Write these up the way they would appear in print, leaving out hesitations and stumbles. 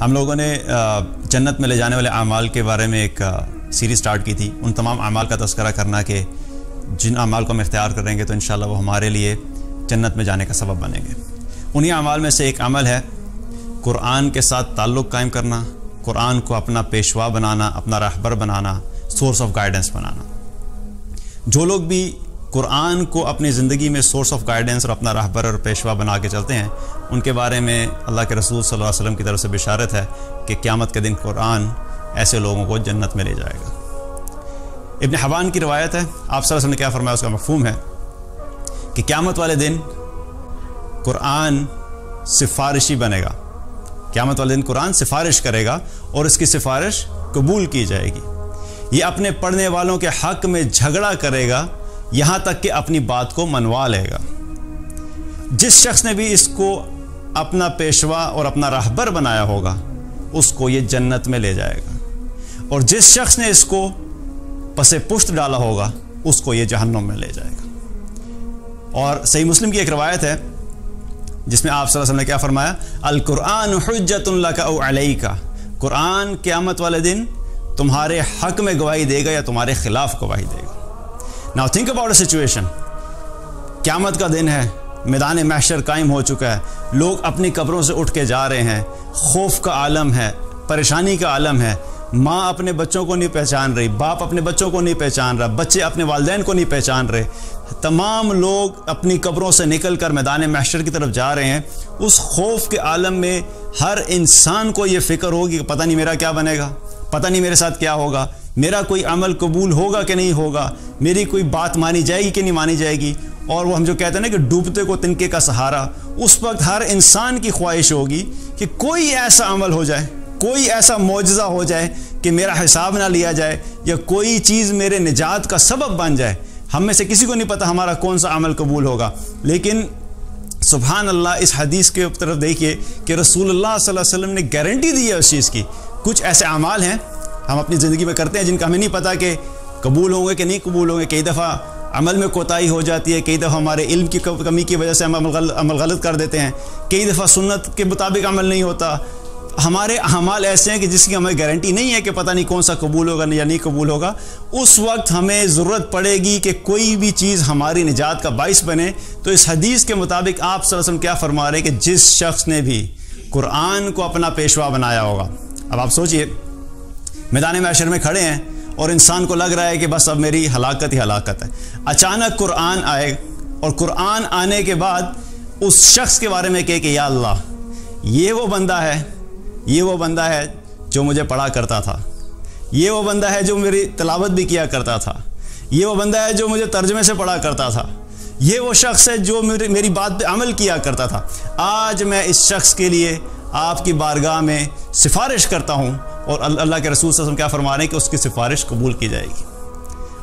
ہم لوگوں نے جنت میں لے جانے والے اعمال کے بارے میں ایک سیریز سٹارٹ کی تھی، ان تمام اعمال کا تذکرہ کرنا کہ جن اعمال کو ہم اختیار کریں گے تو انشاءاللہ وہ ہمارے لیے جنت میں جانے کا سبب بنیں گے۔ انہی اعمال میں سے ایک عمل ہے قرآن کے ساتھ تعلق قائم کرنا، قرآن کو اپنا پیشوا بنانا، اپنا راہبر بنانا، سورس آف گائیڈنس بنانا۔ جو لوگ بھی قرآن کو اپنی زندگی میں سورس آف گائیڈنس اور اپنا راہبر اور پیشوا بنا کے چلتے ہیں، ان کے بارے میں اللہ کے رسول صلی اللہ علیہ وسلم کی طرف سے بشارت ہے کہ قیامت کے دن قرآن ایسے لوگوں کو جنت میں لے جائے گا۔ ابن حبان کی روایت ہے، آپ صلی اللہ علیہ وسلم نے کیا فرمایا، اس کا مفہوم ہے کہ قیامت والے دن قرآن سفارشی بنے گا۔ قیامت والے دن قرآن سفارش کرے گا اور اس کی سفارش قبول کی جائے گی۔ یہ اپنے پڑھنے والوں کے حق میں جھگڑا کرے گا یہاں تک کہ اپنی بات کو منوا لے گا۔ جس شخص نے بھی اس کو اپنا پیشوا اور اپنا راہبر بنایا ہوگا اس کو یہ جنت میں لے جائے گا، اور جس شخص نے اس کو پس پشت ڈالا ہوگا اس کو یہ جہنم میں لے جائے گا۔ اور صحیح مسلم کی ایک روایت ہے جس میں آپ صلی اللہ علیہ وسلم نے کیا فرمایا، القرآن حجت لک او علیک، قرآن قیامت والے دن تمہارے حق میں گواہی دے گا یا تمہارے خلاف گواہی دے گا۔ Now think about a situation، قیامت کا دن ہے، میدان محشر قائم ہو چکا ہے، لوگ اپنی قبروں سے اٹھ کے جا رہے ہیں، خوف کا عالم ہے، پریشانی کا عالم ہے، ماں اپنے بچوں کو نہیں پہچان رہی، باپ اپنے بچوں کو نہیں پہچان رہا، بچے اپنے والدین کو نہیں پہچان رہے، تمام لوگ اپنی قبروں سے نکل کر میدان محشر کی طرف جا رہے ہیں۔ اس خوف کے عالم میں ہر انسان کو یہ فکر ہوگی کہ پتہ نہیں میرا کیا بنے گا، پتہ نہیں میرے ساتھ کیا ہوگا، میرا کوئی عمل قبول ہوگا کہ نہیں ہوگا، میری کوئی بات مانی جائے گی کہ نہیں مانی جائے گی۔ اور وہ ہم جو کہتے ہیں نا کہ ڈوبتے کو تنکے کا سہارا، اس وقت ہر انسان کی خواہش ہوگی کہ کوئی ایسا عمل ہو جائے، کوئی ایسا معجزہ ہو جائے کہ میرا حساب نہ لیا جائے، یا کوئی چیز میرے نجات کا سبب بن جائے۔ ہم میں سے کسی کو نہیں پتہ ہمارا کون سا عمل قبول ہوگا، لیکن سبحان اللہ اس حدیث کے طرف دیکھیے کہ رسول اللہ صلی اللہ علیہ وسلم نے گارنٹی دی ہے اس چیز کی۔ کچھ ایسے اعمال ہیں ہم اپنی زندگی میں کرتے ہیں جن کا ہمیں نہیں پتہ کہ قبول ہوں گے کہ نہیں قبول ہوں گے۔ کئی دفعہ عمل میں کوتاہی ہو جاتی ہے، کئی دفعہ ہمارے علم کی کمی کی وجہ سے ہم عمل غلط کر دیتے ہیں، کئی دفعہ سنت کے مطابق عمل نہیں ہوتا۔ ہمارے اعمال ایسے ہیں کہ جس کی ہمیں گارنٹی نہیں ہے کہ پتہ نہیں کون سا قبول ہوگا یا نہیں قبول ہوگا۔ اس وقت ہمیں ضرورت پڑے گی کہ کوئی بھی چیز ہماری نجات کا باعث بنے۔ تو اس حدیث کے مطابق آپ صلی اللہ علیہ وسلم کیا فرما رہے ہیں کہ جس شخص نے بھی قرآن کو اپنا پیشوا بنایا ہوگا، اب آپ سوچئے میدان محشر میں کھڑے ہیں اور انسان کو لگ رہا ہے کہ بس اب میری ہلاکت ہی ہلاکت ہے، اچانک قرآن آئے اور قرآن آنے کے بعد اس شخص کے بارے میں کہے کہ یا اللہ یہ وہ بندہ ہے جو مجھے پڑھا کرتا تھا، یہ وہ بندہ ہے جو میری تلاوت بھی کیا کرتا تھا، یہ وہ بندہ ہے جو مجھے ترجمے سے پڑھا کرتا تھا، یہ وہ شخص ہے جو میری بات پہ عمل کیا کرتا تھا۔ آج میں اس شخص کے لیے آپ کی بارگاہ میں سفارش کرتا ہوں، اور اللہ کے رسول صلی اللہ علیہ وسلم کیا فرما رہے ہیں کہ اس کی سفارش قبول کی جائے گی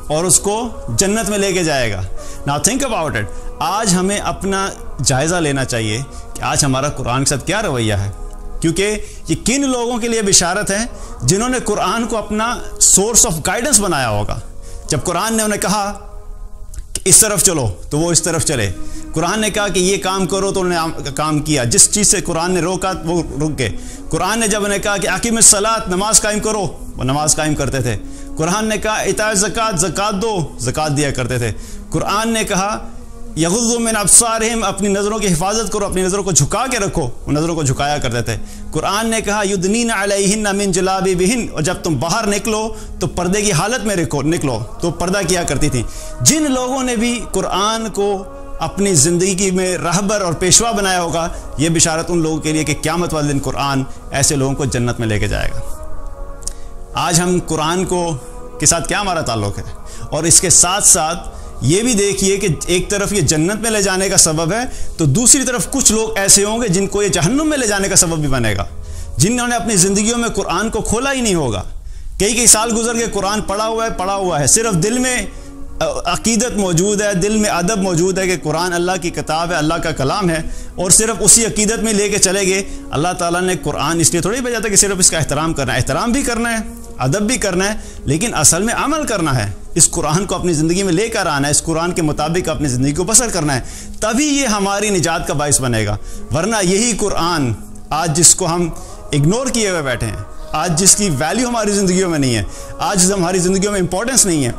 اور اس کو جنت میں لے کے جائے گا۔ Now think about it، آج ہمیں اپنا جائزہ لینا چاہیے کہ آج ہمارا قرآن کے ساتھ کیا رویہ ہے، کیونکہ یہ کن لوگوں کے لیے بشارت ہے جنہوں نے قرآن کو اپنا سورس آف گائیڈنس بنایا ہوگا۔ جب قرآن نے انہیں کہا کہ اس طرف چلو تو وہ اس طرف چلے، قرآن نے کہا کہ یہ کام کرو تو انہوں نے کام کیا، جس چیز سے قرآن نے روکا وہ رک گئے۔ قرآن نے جب انہیں کہا کہ اقیم الصلاۃ، نماز قائم کرو، وہ نماز قائم کرتے تھے۔ قرآن نے کہا اعطاء زکوٰۃ، زکوٰۃ دو، زکوٰۃ دیا کرتے تھے۔ قرآن نے کہا یغضوا من ابصارہم، اپنی نظروں کی حفاظت کرو، اپنی نظروں کو جھکا کے رکھو، وہ نظروں کو جھکایا کرتے تھے۔ قرآن نے کہا یدنین علیہن من جلابیبہن، اور جب تم باہر نکلو تو پردے کی حالت میں نکلو، تو پردہ کیا کرتی تھی۔ جن لوگوں نے بھی قرآن کو اپنی زندگی میں راہبر اور پیشوا بنایا ہوگا، یہ بشارت ان لوگوں کے لیے کہ قیامت والے دن قرآن ایسے لوگوں کو جنت میں لے کے جائے گا۔ آج ہم قرآن کے ساتھ کیا ہمارا تعلق ہے، اور اس کے ساتھ ساتھ یہ بھی دیکھیے کہ ایک طرف یہ جنت میں لے جانے کا سبب ہے تو دوسری طرف کچھ لوگ ایسے ہوں گے جن کو یہ جہنم میں لے جانے کا سبب بھی بنے گا، جنہوں نے اپنی زندگیوں میں قرآن کو کھولا ہی نہیں ہوگا۔ کئی سال گزر گئے، قرآن پڑھا ہوا ہے، صرف دل میں عقیدت موجود ہے، دل میں ادب موجود ہے کہ قرآن اللہ کی کتاب ہے، اللہ کا کلام ہے، اور صرف اسی عقیدت میں لے کے چلے گئے۔ اللہ تعالیٰ نے قرآن اس لیے تھوڑی بھیجا تھا کہ صرف اس کا احترام کرنا ہے، احترام بھی کرنا ہے، ادب بھی کرنا ہے، لیکن اصل میں عمل کرنا ہے، اس قرآن کو اپنی زندگی میں لے کر آنا ہے، اس قرآن کے مطابق اپنی زندگی کو بسر کرنا ہے، تبھی یہ ہماری نجات کا باعث بنے گا۔ ورنہ یہی قرآن آج جس کو ہم اگنور کیے ہوئے بیٹھے ہیں، آج جس کی ویلیو ہماری زندگیوں میں نہیں ہے، آج ہماری زندگیوں میں امپورٹنس نہیں ہے،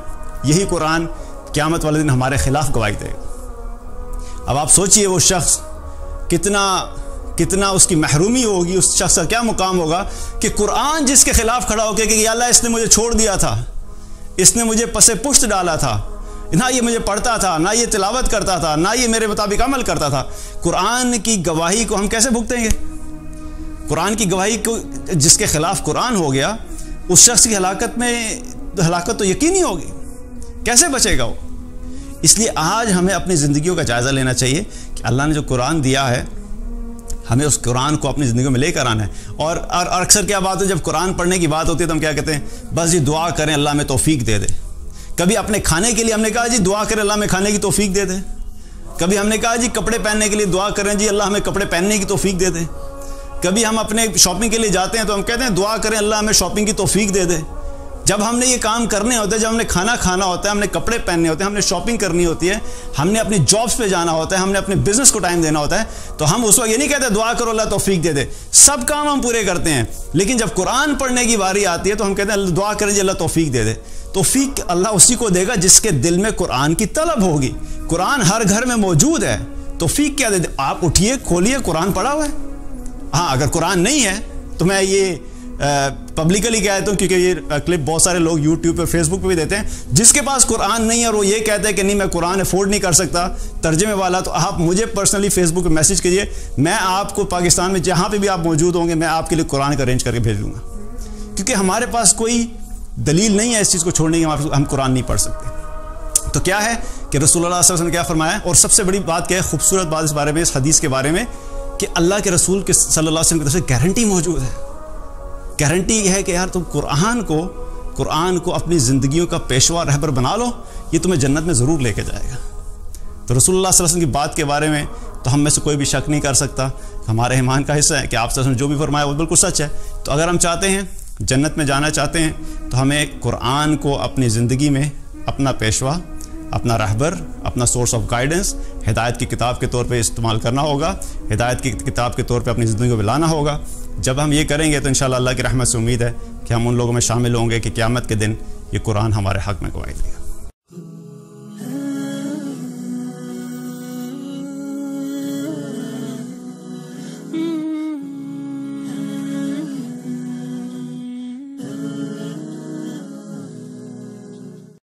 یہی قرآن قیامت والے دن ہمارے خلاف گواہی دے گا۔ اب آپ سوچئے وہ شخص کتنا اس کی محرومی ہوگی، اس شخص کا کیا مقام ہوگا کہ قرآن جس کے خلاف کھڑا ہو کے کہ یا اللہ اس نے مجھے چھوڑ دیا تھا، اس نے مجھے پس پشت ڈالا تھا، نہ یہ مجھے پڑھتا تھا، نہ یہ تلاوت کرتا تھا، نہ یہ میرے مطابق عمل کرتا تھا، قرآن کی گواہی کو ہم کیسے بھگتیں گے؟ قرآن کی گواہی کو جس کے خلاف قرآن ہو گیا، اس شخص کی ہلاکت تو یقینی ہوگی، کیسے بچے گا وہ؟ اس لیے آج ہمیں اپنی زندگیوں کا جائزہ لینا چاہیے کہ اللہ نے جو قرآن دیا ہے ہمیں اس قرآن کو اپنی زندگیوں میں لے کر آنا ہے۔ اور اکثر کیا بات ہے، جب قرآن پڑھنے کی بات ہوتی ہے تو ہم کیا کہتے ہیں، بس یہ دعا کریں اللہ میں توفیق دے دے۔ کبھی اپنے کھانے کے لیے ہم نے کہا جی دعا کریں اللہ میں کھانے کی توفیق دے دے، کبھی ہم نے کہا جی کپڑے پہننے کے لیے دعا کریں جی اللہ ہمیں کپڑے پہننے کی توفیق دے دے، کبھی ہم اپنے شاپنگ کے لیے جاتے ہیں تو ہم کہتے ہیں دعا کریں اللہ ہمیں شاپنگ کی توفیق دے دے۔ جب ہم نے یہ کام کرنے ہوتے ہیں، جب ہم نے کھانا کھانا ہوتا ہے، ہم نے کپڑے پہننے ہوتے ہیں، ہم نے شاپنگ کرنی ہوتی ہے، ہم نے اپنی جابس پہ جانا ہوتا ہے، ہم نے اپنے بزنس کو ٹائم دینا ہوتا ہے، تو ہم اس وقت یہ نہیں کہتے دعا کرو اللہ توفیق دے دے، سب کام ہم پورے کرتے ہیں، لیکن جب قرآن پڑھنے کی باری آتی ہے تو ہم کہتے ہیں دعا کریں جی اللہ توفیق دے دے۔ توفیق اللہ اسی کو دے گا جس کے دل میں قرآن کی طلب ہوگی۔ قرآن ہر گھر میں موجود ہے، توفیق کیا دے دے؟ آپ اٹھیے، کھولیے، قرآن پڑھا ہوا ہے۔ ہاں اگر قرآن نہیں ہے تو میں یہ پبلکلی کہتا ہوں، کیونکہ یہ کلپ بہت سارے لوگ یوٹیوب پہ فیس بک پہ بھی دیتے ہیں، جس کے پاس قرآن نہیں ہے اور وہ یہ کہتا ہے کہ نہیں میں قرآن افورڈ نہیں کر سکتا ترجمے والا، تو آپ مجھے پرسنلی فیس بک پہ میسج کیجئے، میں آپ کو پاکستان میں جہاں پہ بھی آپ موجود ہوں گے میں آپ کے لیے قرآن کا ارینج کر کے بھیج دوں گا، کیونکہ ہمارے پاس کوئی دلیل نہیں ہے اس چیز کو چھوڑنے کی، ہم قرآن نہیں پڑھ سکتے۔ تو کیا ہے کہ رسول اللہ صلی اللہ علیہ وسلم نے کیا فرمایا، اور سب سے بڑی بات کیا ہے، خوبصورت بات اس بارے میں، اس حدیث کے بارے میں، کہ اللہ کے رسول کے صلی اللہ علیہ وسلم کی طرف سے گارنٹی موجود ہے۔ گارنٹی یہ ہے کہ یار تم قرآن کو اپنی زندگیوں کا پیشوا رہبر بنا لو، یہ تمہیں جنت میں ضرور لے کے جائے گا۔ تو رسول اللہ صلی اللہ علیہ وسلم کی بات کے بارے میں تو ہم میں سے کوئی بھی شک نہیں کر سکتا، ہمارے ایمان کا حصہ ہے کہ آپ صلی اللہ علیہ وسلم نے جو بھی فرمایا وہ بالکل سچ ہے۔ تو اگر ہم چاہتے ہیں جنت میں جانا چاہتے ہیں تو ہمیں قرآن کو اپنی زندگی میں اپنا پیشوا، اپنا رہبر، اپنا سورس آف گائیڈنس، ہدایت کی کتاب کے طور پہ استعمال کرنا ہوگا، ہدایت کی کتاب کے طور پہ اپنی زندگی کو لانا ہوگا۔ جب ہم یہ کریں گے تو انشاءاللہ اللہ کی رحمت سے امید ہے کہ ہم ان لوگوں میں شامل ہوں گے کہ قیامت کے دن یہ قرآن ہمارے حق میں گواہی دے گا۔